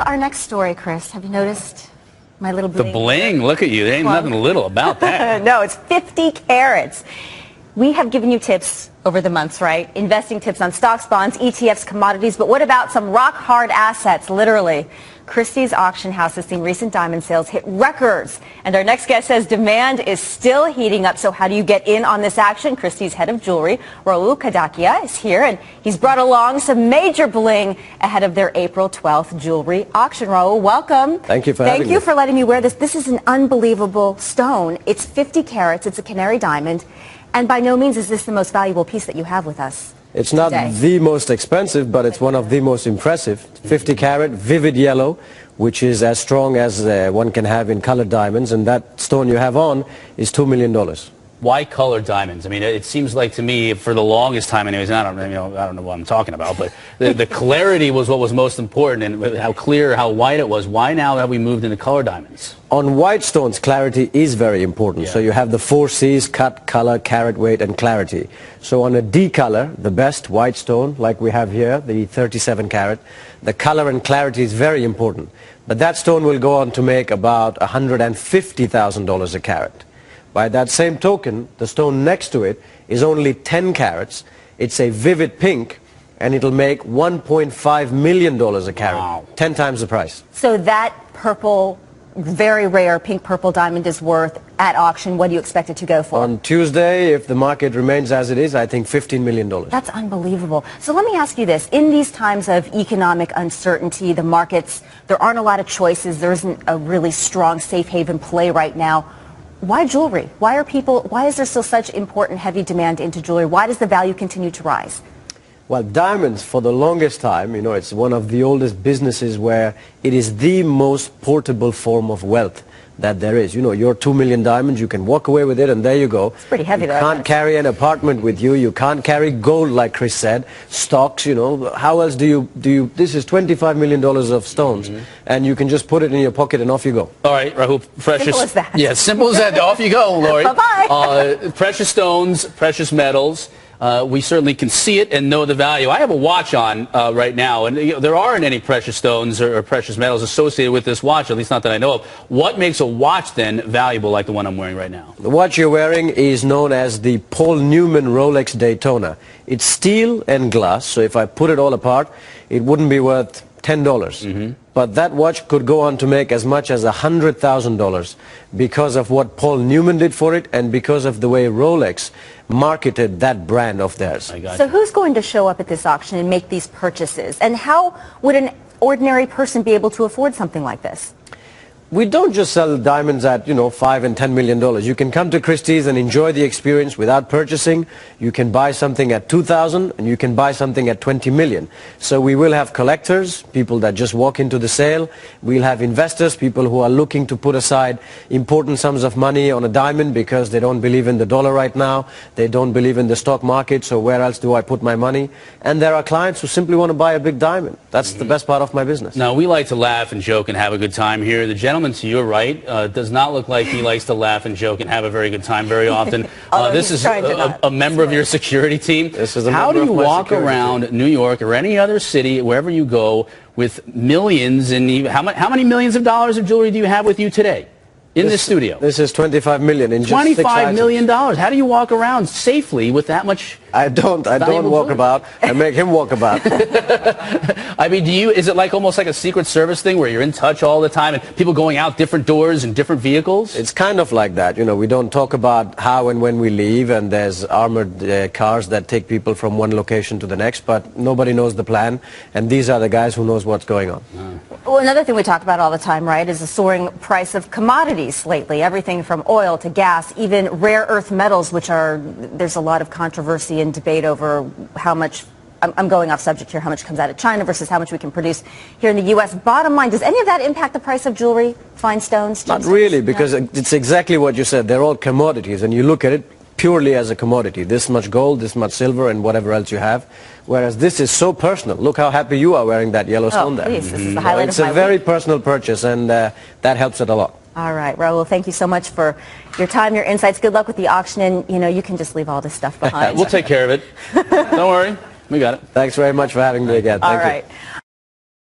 our next story, Chris. Have you noticed my little bling? The bling, look at you. There ain't nothing little about that. No, it's 50 carats. We have given you tips over the months, right? Investing tips on stocks, bonds, ETFs, commodities. But what about some rock-hard assets, literally? Christie's auction house has seen recent diamond sales hit records. And our next guest says demand is still heating up. So how do you get in on this action? Christie's head of jewelry, Raul Kadakia, is here. And he's brought along some major bling ahead of their April 12th jewelry auction. Raul, welcome. Thank you for having me. Thank you for letting me wear this. This is an unbelievable stone. It's 50 carats. It's a canary diamond. And by no means is this the most valuable piece that you have with us. It's not the most expensive, but it's one of the most impressive. 50 carat, vivid yellow, which is as strong as one can have in colored diamonds. And that stone you have on is $2 million. Why colored diamonds? I mean, it seems like to me, for the longest time anyways, and I don't know what I'm talking about, but the clarity was what was most important, and how clear, how white it was. Why now have we moved into color diamonds? On white stones, clarity is very important. Yeah. So you have the 4 C's: cut, color, carat weight, and clarity. So on a D color, the best white stone, like we have here, the 37 carat, the color and clarity is very important. But that stone will go on to make about $150,000 a carat. By that same token, the stone next to it is only 10 carats. It's a vivid pink, and it'll make $1.5 million a carat. Wow. 10 times the price. So that purple, very rare pink purple diamond is worth, at auction, what do you expect it to go for? On Tuesday, if the market remains as it is, I think $15 million. That's unbelievable. So let me ask you this. In these times of economic uncertainty, the markets, there aren't a lot of choices. There isn't a really strong safe haven play right now. Why jewelry? Why is there still such important heavy demand into jewelry? Why does the value continue to rise? Well, diamonds, for the longest time, it's one of the oldest businesses where it is the most portable form of wealth that there is. Your 2 million diamonds, you can walk away with it, and there you go. It's pretty heavy, though. You can't carry an apartment with you. You can't carry gold, like Chris said. Stocks, how else do you this is $25 million of stones, and you can just put it in your pocket and off you go. All right, Rahul, precious. Simple as that. Yeah, simple as that. Off you go, Lori. Bye-bye. Precious stones, precious metals. We certainly can see it and know the value. I have a watch on right now, and there aren't any precious stones or precious metals associated with this watch, at least not that I know of. What makes a watch, then, valuable like the one I'm wearing right now? The watch you're wearing is known as the Paul Newman Rolex Daytona. It's steel and glass, so if I put it all apart, it wouldn't be worth $10. But that watch could go on to make as much as $100,000 because of what Paul Newman did for it, and because of the way Rolex marketed that brand of theirs. So who's going to show up at this auction and make these purchases? And how would an ordinary person be able to afford something like this? We don't just sell diamonds at, $5 and $10 million. You can come to Christie's and enjoy the experience without purchasing. You can buy something at $2,000 and you can buy something at $20 million. So we will have collectors, people that just walk into the sale. We'll have investors, people who are looking to put aside important sums of money on a diamond because they don't believe in the dollar right now. They don't believe in the stock market, so where else do I put my money? And there are clients who simply want to buy a big diamond. That's the best part of my business. Now, we like to laugh and joke and have a good time here. The gentleman to your right does not look like he likes to laugh and joke and have a very good time very often. This is a member of your security team. This is a How member do you of my walk security around team. New York or any other city, wherever you go, with millions and how many millions of dollars of jewelry do you have with you today in this studio? This is $25 million in just 6 $25 million. items. How do you walk around safely with that much? I don't walk about. I make him walk about. I mean, is it almost like a Secret Service thing where you're in touch all the time and people going out different doors and different vehicles? It's kind of like that. We don't talk about how and when we leave, and there's armored cars that take people from one location to the next, but nobody knows the plan, and these are the guys who knows what's going on. Well, another thing we talk about all the time, right, is the soaring price of commodities lately. Everything from oil to gas, even rare earth metals, there's a lot of controversy and debate over how much, I'm going off subject here, how much comes out of China versus how much we can produce here in the U.S. Bottom line, does any of that impact the price of jewelry, fine stones? Not really, because it's exactly what you said. They're all commodities, and you look at it purely as a commodity. This much gold, this much silver, and whatever else you have. Whereas this is so personal. Look how happy you are wearing that yellow stone there. Please, this is the highlight It's of my a very week. personal purchase, and that helps it a lot. All right, Raul, thank you so much for your time, your insights. Good luck with the auction, and you can just leave all this stuff behind. We'll take care of it. Don't worry. We got it. Thanks very much for having me again. Thank you. All right.